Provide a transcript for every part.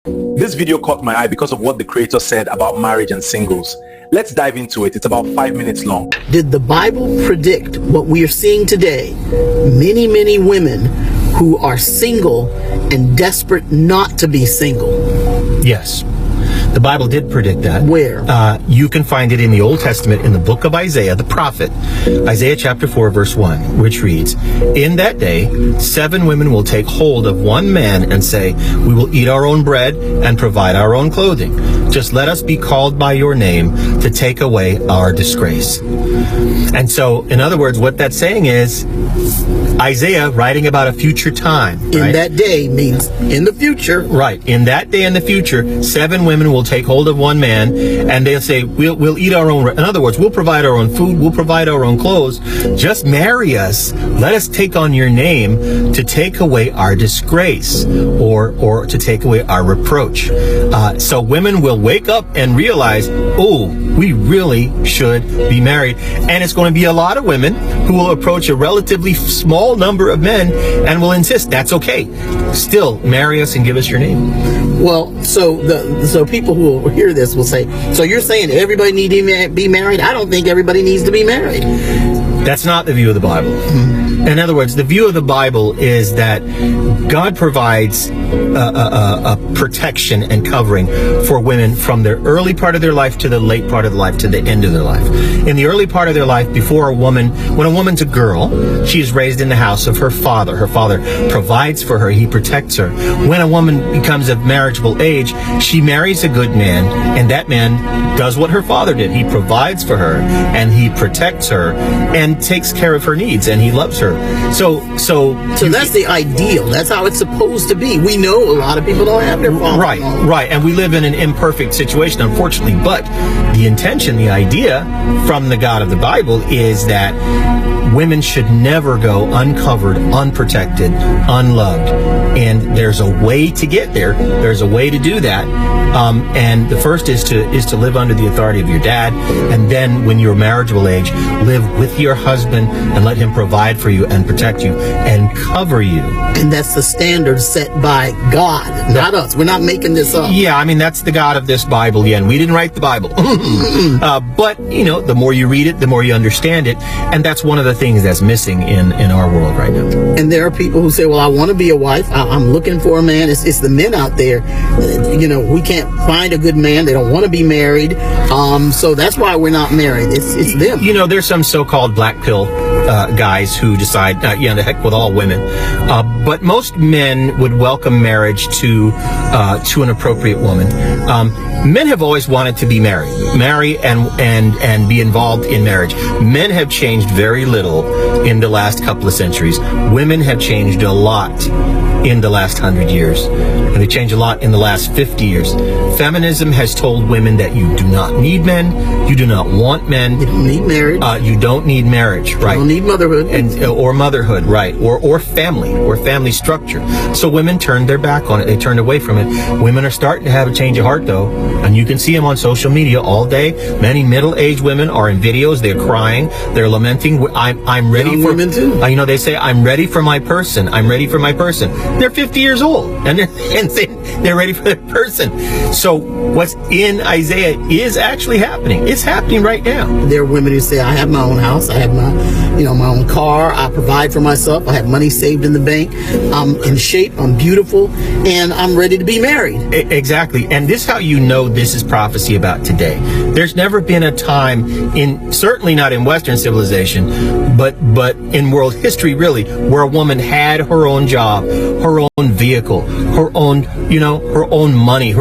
This video caught my eye because of what the creator said about marriage and singles. Let's dive into it. It's about 5 minutes long. Did the Bible predict what we are seeing today? Many, many women who are single and desperate not to be single. Yes. The Bible did predict that. Where? You can find it in the Old Testament in the book of Isaiah, the prophet. Isaiah chapter 4, verse 1, which reads, "In that day, 7 women will take hold of one man and say, 'We will eat our own bread and provide our own clothing. Just let us be called by your name to take away our disgrace.'" And so, in other words, what that's saying is, Isaiah writing about a future time. In right? that day means in the future. Right. In that day in the future, 7 women will take hold of one man and they'll say, we'll eat our own. In other words, we'll provide our own food. We'll provide our own clothes. Just marry us. Let us take on your name to take away our disgrace or to take away our reproach. So women will wake up and realize, oh, we really should be married. And it's going to be a lot of women who will approach a relatively small number of men and will insist that's okay. Still marry us and give us your name. Well, so people who will hear this will say, so you're saying everybody needs to be married? I don't think everybody needs to be married. That's not the view of the Bible. In other words, the view of the Bible is that God provides a protection and covering for women from their early part of their life to the late part of their life to the end of their life. In the early part of their life, when a woman's a girl, she is raised in the house of her father. Her father provides for her. He protects her. When a woman becomes of marriageable age, she marries a good man, and that man does what her father did. He provides for her, and he protects her, and takes care of her needs, and he loves her. So that's the ideal. That's how it's supposed to be. We know a lot of people don't have their father. Right. And we live in an imperfect situation, unfortunately. But the intention, the idea from the God of the Bible is that women should never go uncovered, unprotected, unloved. And there's a way to get there. There's a way to do that. And the first is to live under the authority of your dad. And then when you're marriageable age, live with your husband and let him provide for you and protect you and cover you. And that's the standard set by God, not us. We're not making this up. Yeah, I mean, that's the God of this Bible. Yeah, and we didn't write the Bible. But, the more you read it, the more you understand it. And that's one of the things that's missing in our world right now. And there are people who say, well, I want to be a wife. I'm looking for a man. It's the men out there. We can't find a good man. They don't want to be married. So that's why we're not married. It's them. There's some so-called black pill guys who decide, the heck with all women. But most men would welcome marriage to an appropriate woman. Men have always wanted to be marry and be involved in marriage. Men have changed very little in the last couple of centuries. Women have changed a lot in the last 100 years. And they changed a lot in the last 50 years. Feminism has told women that you do not need men. You do not want men. You don't need marriage. You don't need marriage, right? You don't need motherhood. Or motherhood, right? Or family structure. So women turned their back on it. They turned away from it. Women are starting to have a change of heart, though. And you can see them on social media all day. Many middle-aged women are in videos. They're crying. They're lamenting. I'm ready Young for women too. They say, I'm ready for my person. I'm ready for my person. They're 50 years old and they're ready for their person. So what's in Isaiah is actually happening. It's happening right now. There are women who say, I have my own house. I have my own car. I provide for myself. I have money saved in the bank. I'm in shape. I'm beautiful. And I'm ready to be married. Exactly. And this is how you know this is prophecy about today. There's never been a time certainly not in Western civilization, but in world history really, where a woman had her own job, her own vehicle, her own money,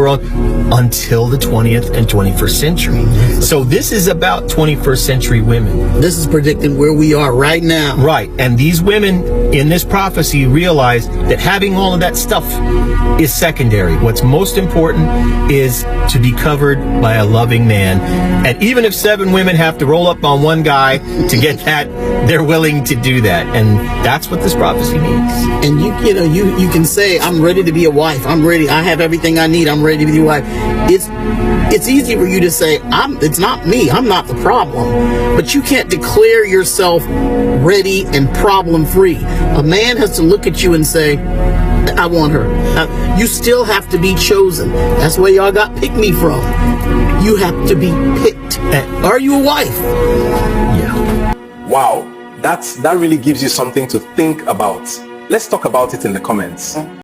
until the 20th and 21st century. So this is about 21st century women. This is predicting where we are right now. Right. And these women in this prophecy realize that having all of that stuff is secondary. What's most important is to be covered by a loving man. And even if 7 women have to roll up on one guy to get that, they're willing to do that. And that's what this prophecy means. And you can say, I'm ready to be a wife. I'm ready. I have everything I need. I'm ready to be a wife. It's easy for you to say, it's not me. I'm not the problem. But you can't declare yourself ready and problem free. A man has to look at you and say, I want her. You still have to be chosen. That's where y'all got pick me from. You have to be picked. Are you a wife? Yeah. Wow, that really gives you something to think about. Let's talk about it in the comments.